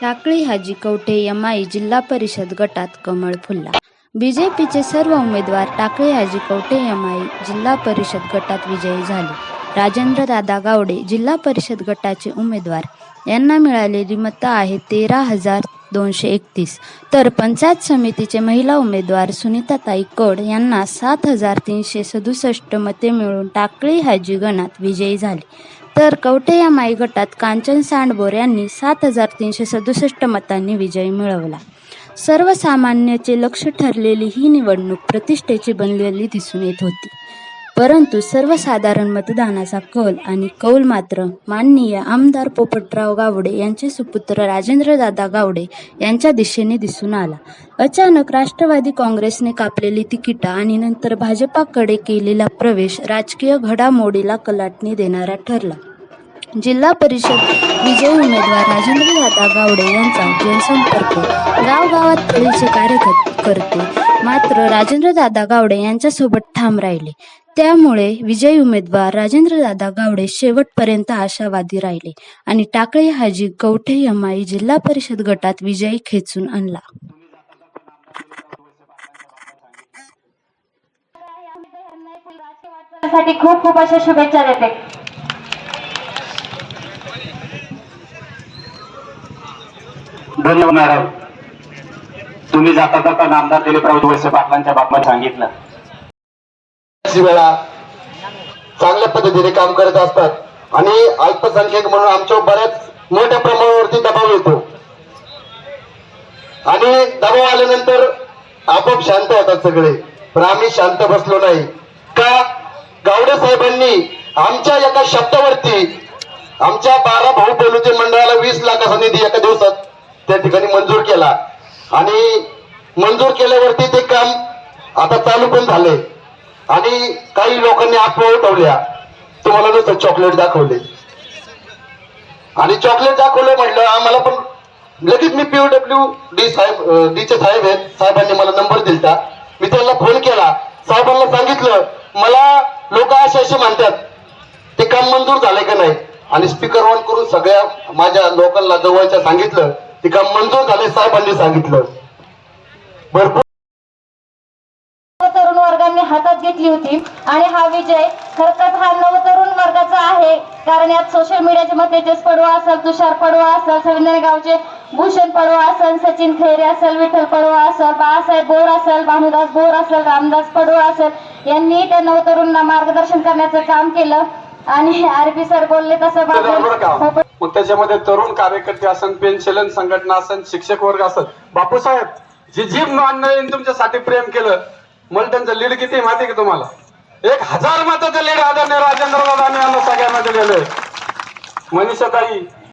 टाकळी हाजी Kavathe MI जिल्हा परिषद गटात कमळ फुलला। बीजेपीचे सर्व उमेदवार टाकळी हाजी कवठे एमआय जिल्हा परिषद गटात विजयी झाले। राजेंद्रदादा गावडे जिल्हा परिषद गटाचे उमेदवार यांना मिळालेली मतं आहेत 13,231, तर पंचायत समितीचे महिला उमेदवार सुनीताताई कड यांना 7,367 मते मिळून टाकळी हाजी गणात विजयी झाले। तर कवठे एमआय गटात कांचन सांडबोर यांनी 7,367 मतांनी विजय मिळवला। सर्वसामान्यांचे लक्ष ठरलेली ही निवडणूक प्रतिष्ठेची बनलेली दिसून येत होती, परंतु सर्वसाधारण मतदानाचा कौल मात्र माननीय आमदार पोपटराव गावडे यांचे सुपुत्र राजेंद्रदादा गावडे यांच्या दिशेने दिसून आला। अचानक राष्ट्रवादी काँग्रेसने कापलेली तिकिटं आणि नंतर भाजपाकडे केलेला प्रवेश राजकीय घडामोडीला कलाटणी देणारा ठरला। जिल्हा परिषद विजयी उमेदवार राजेंद्रदादा गावडे यांचा जनसंपर्क, गावागावात फळीचे कार्यकर्ते मात्र राजेंद्रदादा गावडे यांच्यासोबत ठाम राहिले। त्यामुळे विजयी उमेदवार राजेंद्रदादा गावडे शेवटपर्यंत आशावादी राहिले आणि टाकळी हाजी कवठे एमआय जिल्हा परिषद गटात विजय खेचून आणला। खूप खूप अशा शुभेच्छा देते। धन्यवाद मॅडम, तुम्ही जाता जाता नामदार दिलीपराव वळसे पाटलांच्या बाबतीत सांगितलं। वेळा चांगल्या पद्धतीने काम करत असतात आणि अल्पसंख्याक म्हणून आमच्यावर बऱ्याच मोठ्या प्रमाणावरती दबाव येतो आणि दबाव आल्यानंतर आपोआप शांत होतात सगळे, पण आम्ही शांत बसलो नाही का? गावडे साहेबांनी आमच्या एका शब्दावरती आमच्या 12 भाऊ बलुते मंडळाला 20 लाखाचा निधी एका दिवसात त्या ठिकाणी मंजूर केला आणि मंजूर केल्यावरती ते काम आता चालू पण झाले आणि काही लोकांनी अफवा उठवल्या, तुम्हाला नुसतं चॉकलेट दाखवले आणि चॉकलेट दाखवले म्हटलं आम्हाला पण लगेच मी PWD साहेब डीचे साहेब आहेत, साहेबांनी मला नंबर दिलता, मी त्यांना फोन केला, साहेबांना सांगितलं मला लोक असे म्हणतात ते काम मंजूर झाले का नाही आणि स्पीकर ऑन करून सगळ्या माझ्या लोकांना जवळच्या सांगितलं ते काम मंजूर झाले, साहेबांनी सांगितलं। भरपूर तरुण वर्गांनी हातात घेतली होती आणि हा विजय खरंच हा नवतरुण वर्गाचा आहे, कारण यात सोशल मीडियाचे मग तेजस पडवा असेल, तुषार पडवा असेल, संविधानगावचे भूषण पडवा असेल, सचिन खैरे असेल, विठ्ठल पडवा असेल, बाळासाहेब बोर असेल, भानुदास बोर असेल, रामदास पडवा असेल, यांनी त्या नवतरुणांना मार्गदर्शन करण्याचं काम केलं आणि आरपी सर बोलले तसं मग त्याच्यामध्ये तरुण कार्यकर्ते असन, पेनशलन संघटना असन, शिक्षक वर्ग असन, बापूसाहेब जे जीभ मानणाऱ्यांनी तुमच्यासाठी प्रेम केलं, मला त्यांचं लीड किती माहिती का तुम्हाला? 1000 मताचं लीड आदरणीय राजेंद्रदादांनी आम्हाला सगळ्यांना दिलेलं आहे। मनीषाताई